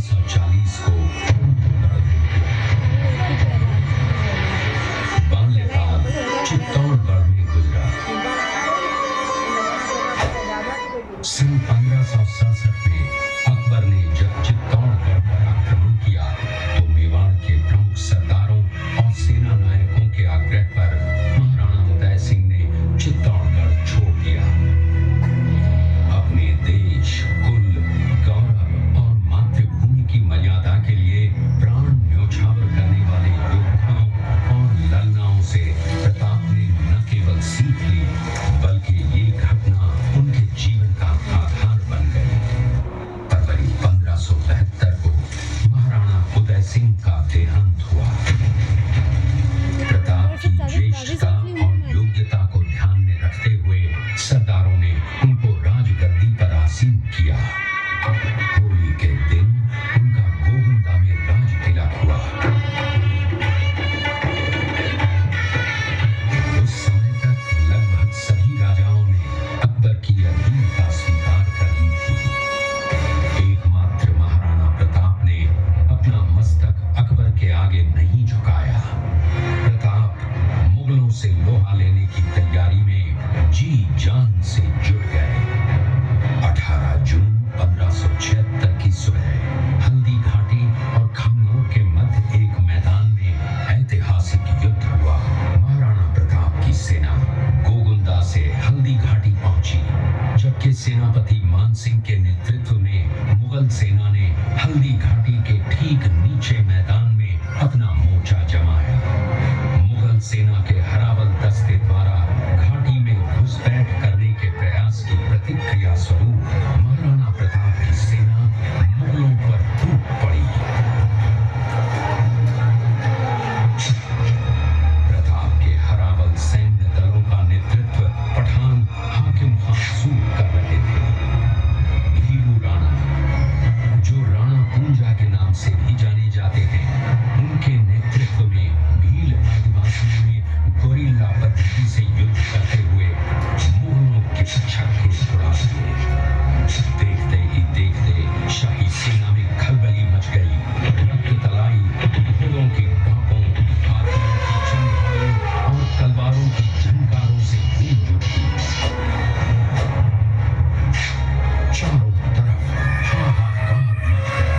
1540 को बाल्यकाल चित्तौड़गढ़ में गुजरा। सन 1567 में अकबर ने जब चित्तौड़गढ़ पर आक्रमण किया तो मेवाड़ के प्रमुख सरदारों और सेना नायकों के आग्रह पर महाराणा उदय सिंह ने चित्तौड़गढ़ छोड़ दिया। अपने देश, कुल, गौरव और मातृभूमि की मर्यादा के लिए प्राण न्योछावर करने वाले योद्धाओं और ललनाओं से प्रताप ने न केवल सीख ली बल्कि ये घटना उनके जीवन का आधार बन गई। फरवरी 1572 को महाराणा उदय सिंह का देहांत हुआ। प्रताप की ज्येष्ठता और योग्यता को ध्यान में रखते हुए सरदारों ने उनको राजगद्दी पर आसीन किया। होली के दिन उनका गोविंदा में राज तिलक हुआ। उस समय तक लगभग सभी राजाओं ने अकबर की अधीनता स्वीकार कर ली थी। एकमात्र महाराणा प्रताप ने अपना मस्तक अकबर के आगे नहीं झुकाया। प्रताप मुगलों से लोहा लेने की तैयारी में जी जान से जुट गए। 18 जून 1576 की सुबह हल्दी घाटी और खमनोर के मध्य एक मैदान में ऐतिहासिक युद्ध हुआ। महाराणा प्रताप की सेना गोगुंदा से हल्दी घाटी पहुंची, जबकि सेनापति मानसिंह के नेतृत्व में मुगल सेना ने हल्दी घाटी के ठीक नीचे मैदान में अपना मोर्चा जमाया। मुगल सेना के हरावल दस्ते द्वारा घाटी में घुसपैठ करने के प्रयास की प्रतिक्रिया स्वरूप महाराणा प्रताप की सेना मुगलों पर टूट पड़ी। प्रताप के हरावल सैन्य दलों का नेतृत्व पठान हाकिम खासूर कर रहे थे। भीरू राणा, जो राणा पूंजा के नाम से भी जाने जाते हैं, उनके नेतृत्व में भील आदिवासियों ने गोरिल्ला पद्धति से युद्ध करते हुए मुगलों के छक्के छुड़ा दिए। देखते ही देखते शाही सेना में खलबली मच गई। रक्त तलाई घोड़ों के टापों, हाथियों की चंगारों और तलवारों की झंकारों से गूंज उठी। चारों तरफ हाहाकार मच गया।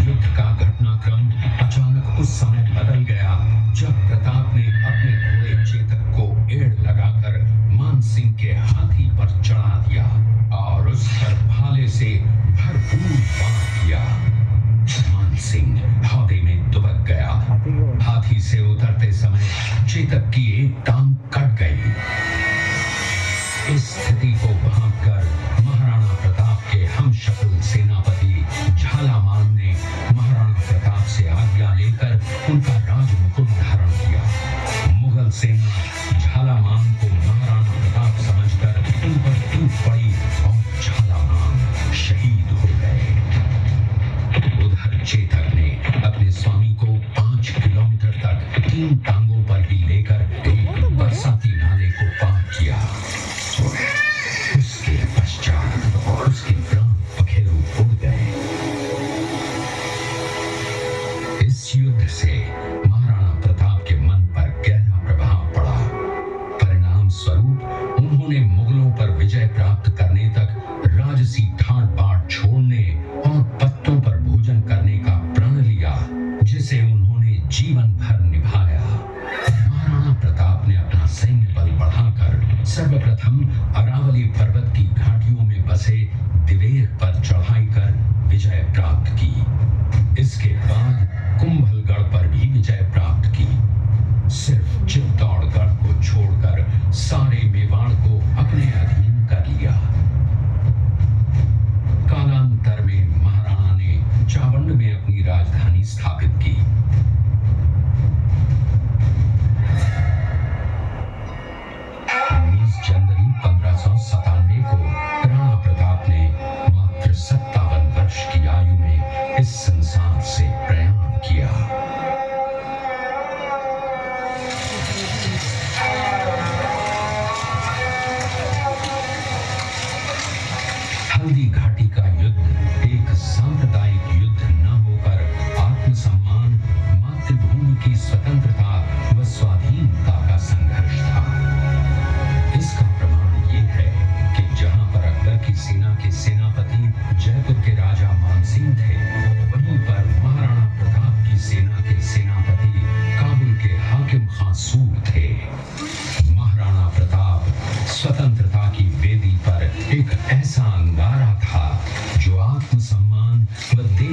युद्ध का घटनाक्रम अचानक उस समय बदल गया जब प्रताप ने अपने घोड़े चेतक को एड़ लगाकर मानसिंह के हाथी पर चढ़ा दिया और उस पर भाले से भरपूर वार किया। मानसिंह हौदे में दुबक गया। हाथी से उतरते समय चेतक की एक टांग कट गई। इस स्थिति को भांपकर महाराणा प्रताप के हमशक्ल सेनापति झालामान ने महाराणा प्रताप से आज्ञा लेकर उनका राजमुकुट धारण किया। मुगल सेना झालामान को महाराणा प्रताप समझकर उन पर टूट पड़ी और झालामान शहीद हो गए। उधर चेतक ने अपने स्वामी को 5 किलोमीटर तक 3 टांगों पर ही लेकर एक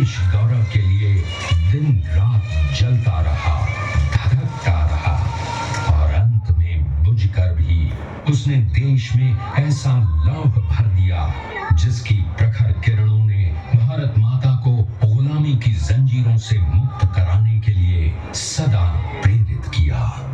देश गौरव के लिए दिन रात जलता रहा, धधकता रहा और अंत में बुझकर भी उसने देश में ऐसा लौह भर दिया जिसकी प्रखर किरणों ने भारत माता को गुलामी की जंजीरों से मुक्त कराने के लिए सदा प्रेरित किया।